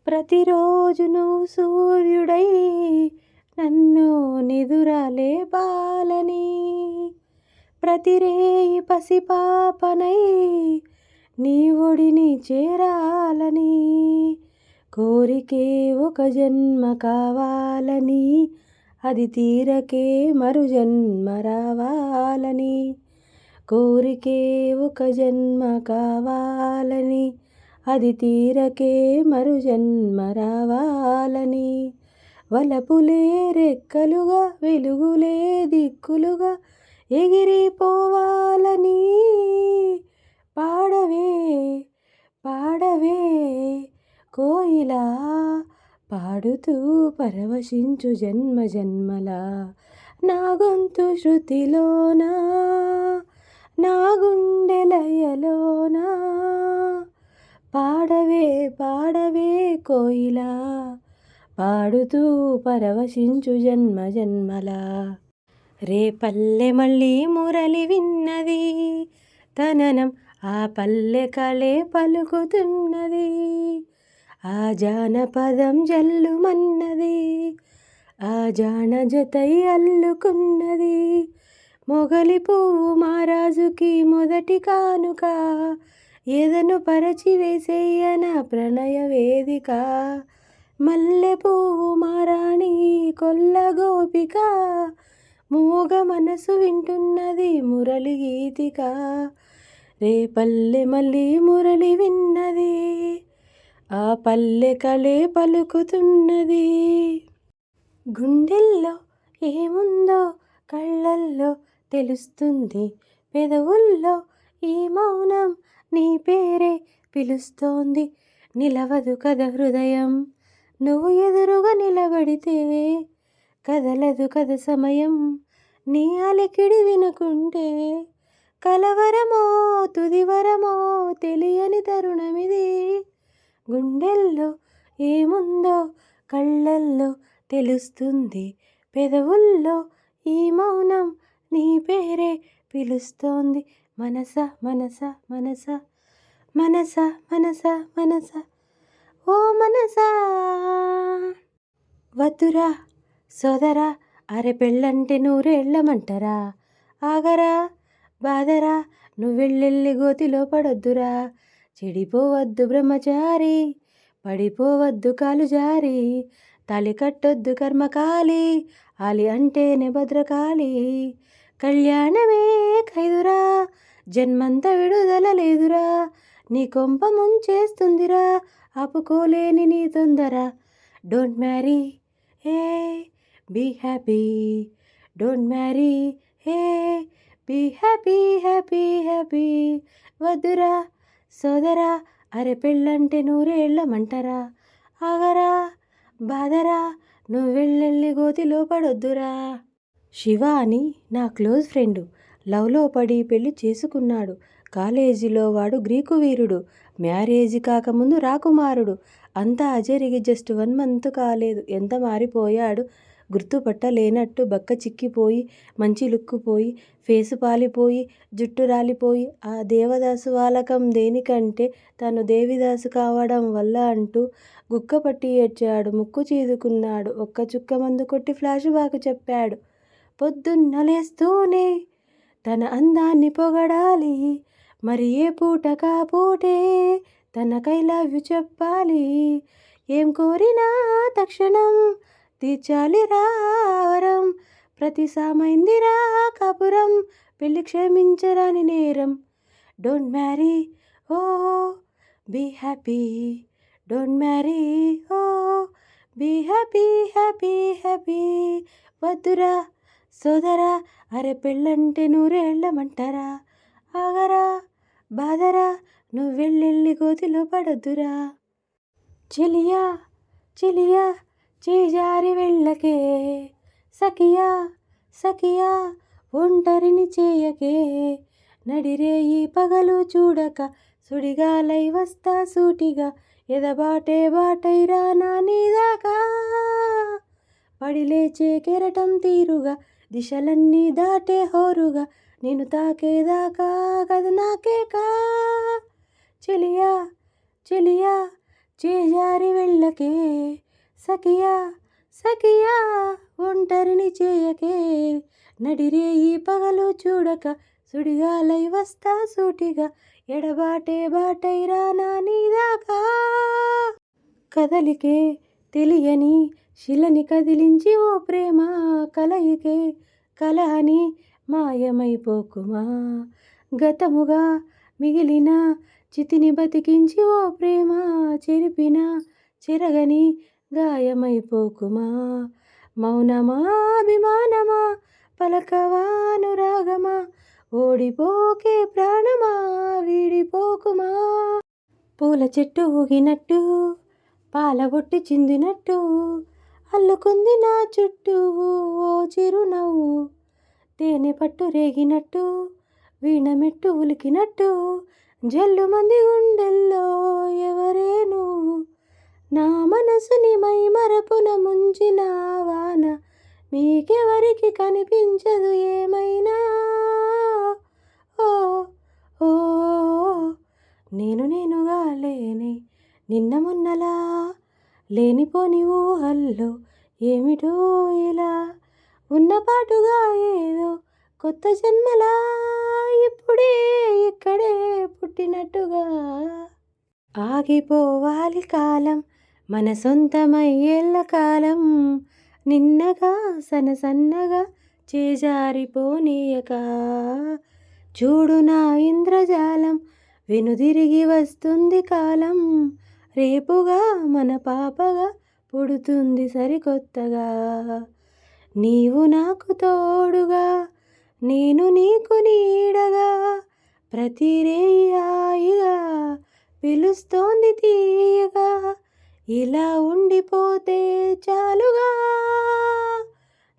ప్రతిరోజు నువ్వు సూర్యుడై నన్ను నిదురలేపాలని, ప్రతిరేయి పసిపాపనై నీ ఒడిని చేరాలని, కోరికే ఒక జన్మ కావాలని, అది తీరకే మరు జన్మ రావాలని, కోరికే ఒక జన్మ కావాలని, అది తీరకే మరు జన్మ రావాలని, వలపులే రెక్కలుగా వెలుగులే దిక్కులుగా ఎగిరిపోవాలని, పాడవే పాడవే కోయిలా, పాడుతూ పరవశించు జన్మ జన్మలా, నా గొంతు శృతిలోనా, నా గుండె లయలోనా, పాడవే పాడవే కోయిలా, పాడుతూ పరవశించు జన్మ జన్మలా. రేపల్లె మళ్ళీ మురళి విన్నది, తననం ఆ పల్లె కళే పలుకుతున్నది, ఆ జానపదం జల్లుమన్నది, ఆ జాన జతై అల్లుకున్నది, మొగలి పువ్వు మహారాజుకి మొదటి కానుక, ఎదను పరచి వేసేయన ప్రణయ వేదిక, మల్లె పువ్వు మహారాణి కొల్ల గోపిక, మూగ మనసు వింటున్నది మురళి గీతిక, రేపల్లె మళ్ళీ మురళి విన్నది, ఆ పల్లె కళే పలుకుతున్నది. గుండెల్లో ఏముందో కళ్ళల్లో తెలుస్తుంది, పెదవుల్లో ఈ మౌనం నీ పేరే పిలుస్తోంది, నిలవదు కథ హృదయం నువ్వు ఎదురుగా నిలబడితే, కదలదు కథ సమయం నీ అలికిడి వినకుంటే, కలవరమో తుదివరమో తెలియని తరుణమిది, గుండెల్లో ఏముందో కళ్ళల్లో తెలుస్తుంది, పెదవుల్లో ఈ మౌనం నీ పేరే పిలుస్తోంది, మనస మనస మనస మనస మనస మనస ఓ మనసా. వద్దురా సోదరా, అరె పెళ్ళంటే నూరేళ్ళమంటరా, ఆగరా బాదరా నువ్వెళ్ళెళ్ళి గోతిలో పడొద్దురా, చెడిపోవద్దు బ్రహ్మచారి పడిపోవద్దు కాలు జారి, తాళి కట్టొద్దు కర్మకాలి ఆలి అంటేనే భద్రకాళి, కళ్యాణమే ఖైదురా జన్మంత విడుదల లేదురా, నీ కొంప ముంచేస్తుందిరా ఆపుకోలేని నీ తొందర, don't marry hey be happy, don't marry hey be happy happy happy, వద్దురా సోదరా, అరె పెళ్ళంటే నూరేళ్ళమంటరా, ఆగరా బాదరా నువ్వెళ్ళెళ్ళి గోతిలో పడొద్దురా. శివ అని నా క్లోజ్ ఫ్రెండు లవ్లో పడి పెళ్లి చేసుకున్నాడు, కాలేజీలో వాడు గ్రీకు వీరుడు, మ్యారేజీ కాకముందు రాకుమారుడు, అంతా జరిగి జస్ట్ 1 month కాలేదు, ఎంత మారిపోయాడు, గుర్తుపట్టలేనట్టు బక్క చిక్కిపోయి, మంచి లుక్కు పోయి, ఫేసు పాలిపోయి, జుట్టు రాలిపోయి, ఆ దేవదాసు వాలకం దేనికంటే తను దేవిదాసు కావడం వల్ల అంటూ గుక్కపట్టి ఏడ్చాడు, ముక్కు చీదుకున్నాడు, ఒక్క చుక్క మందు కొట్టి ఫ్లాష్ బ్యాక్ చెప్పాడు, పొద్దున్న లేస్తూనే తన అందాన్ని పొగడాలి, మరి ఏ పూట కాపూటే తనకై లవ్ యు చెప్పాలి, ఏం కోరినా తక్షణం తీర్చాలిరా వరం, ప్రతి సామైందిరా కాపురం పెళ్లి క్షమించరాని నేరం, don't marry O B happy, don't marry O B happy happy happy, వద్దురా సోదరా, అరె పెళ్ళంటే నూరేళ్ళమంటరా, ఆగరా బాదరా నువ్వెళ్ళెళ్ళి గోతిలో పడొద్దురా. చెలియా చెలియా చేజారి వెళ్ళకే, సఖియా సఖియా ఒంటరిని చేయకే, నడిరేయి పగలు చూడక సుడిగాలై వస్తా సూటిగా, ఎదబాటే బాటైరా నా నీదాకా, పడిలేచే కెరటం తీరుగా దిశలన్నీ దాటే హోరుగా, నేను తాకేదాకా కదు నాకేకా, చెలియా చెలియా చేజారి వెళ్ళకే సఖియా సఖియా ఒంటరిని చేయకే నడిరేయి పగలు చూడక సుడిగాలై వస్తా సూటిగా ఎడబాటే బాటై రానా నీదాకా కదలికే తెలియని శిలని కదిలించి ఓ ప్రేమ కలయికే కలహని మాయమైపోకుమా గతముగా మిగిలిన చితిని బతికించి ఓ ప్రేమ చెరిపిన చెరగని గాయమైపోకుమా మౌనమా అభిమానమా పలకవానురాగమా ఓడిపోకే ప్రాణమా వీడిపోకుమా పూల చెట్టు ఊగినట్టు పాలబొట్టు చిందినట్టు అల్లుకుంది నా చుట్టూ ఓ చిరునవ్వు తేనె పట్టు రేగినట్టు వీణమెట్టు ఉలికినట్టు జల్లు మంది గుండెల్లో ఎవరే నువ్వు నా మనసుని మై మరపున ముంచిన వాన మీకెవరికి కనిపించదు ఏమైనా ఓ ఓ నేనుగా లేని నిన్న మొన్నలా లేనిపోని ఊహల్లో ఏమిటో ఇలా ఉన్నపాటుగా ఏదో కొత్త జన్మలా ఇప్పుడే ఇక్కడే పుట్టినట్టుగా ఆగిపోవాలి కాలం మన సొంతమై కాలం నిన్నగా సన్నగా చేజారిపోనీయక చూడు నా ఇంద్రజాలం వెనుదిరిగి వస్తుంది కాలం రేపుగా మన పాపగా పుడుతుంది సరికొత్తగా నీవు నాకు తోడుగా నేను నీకు నీడగా ప్రతి రేయి హాయిగా పిలుస్తోంది తీయగా ఇలా ఉండిపోతే చాలుగా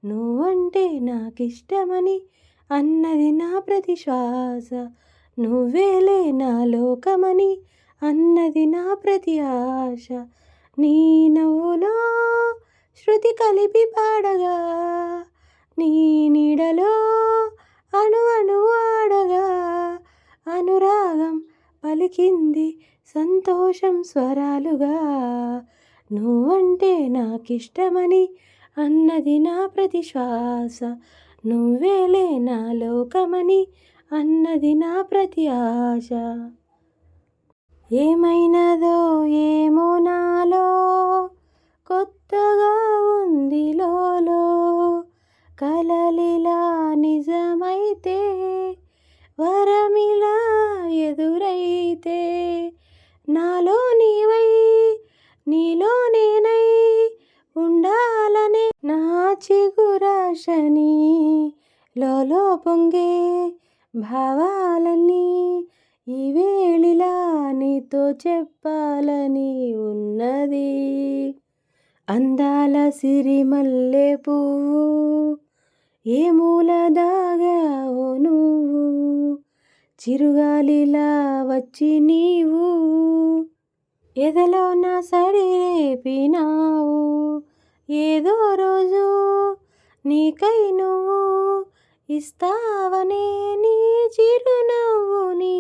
నువ్వంటే నాకిష్టమని అన్నది నా ప్రతి శ్వాస నువ్వేలే నా లోకమని అన్నది నా ప్రతి ఆశ నీ నవ్వులో శృతి కలిపి పాడగా నీ నీడలో అణు ఆడగా అనురాగం పలికింది సంతోషం స్వరాలుగా నువ్వంటే నాకిష్టమని అన్నది నా ప్రతి శ్వాస నువ్వేలే నా లోకమని అన్నది నా ప్రతి ఆశ ఏమైనదో ఏమో నాలో కొత్తగా ఉంది లోలో కలలిలా నిజమైతే వరమిలా ఎదురైతే నాలో నీవై నీలో నేనై ఉండాలనే నా చిగురాశని లోలో పొంగే భావాలన్నీ ఈ వేళిలా నీతో చెప్పాలని ఉన్నది అందాల సిరిమల్లె పువ్వు ఏ మూల దాగావో నువ్వు చిరుగాలిలా వచ్చి నీవు ఎదలో నా సడి రేపినావు ఏదో రోజు నీకై నువ్వు ఇస్తావనే నీ చిరునవ్వుని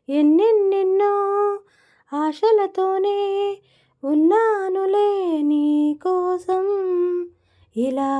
ఎన్నెన్నెన్నో ఆశలతోనే ఉన్నానులే నీ కోసం ఇలా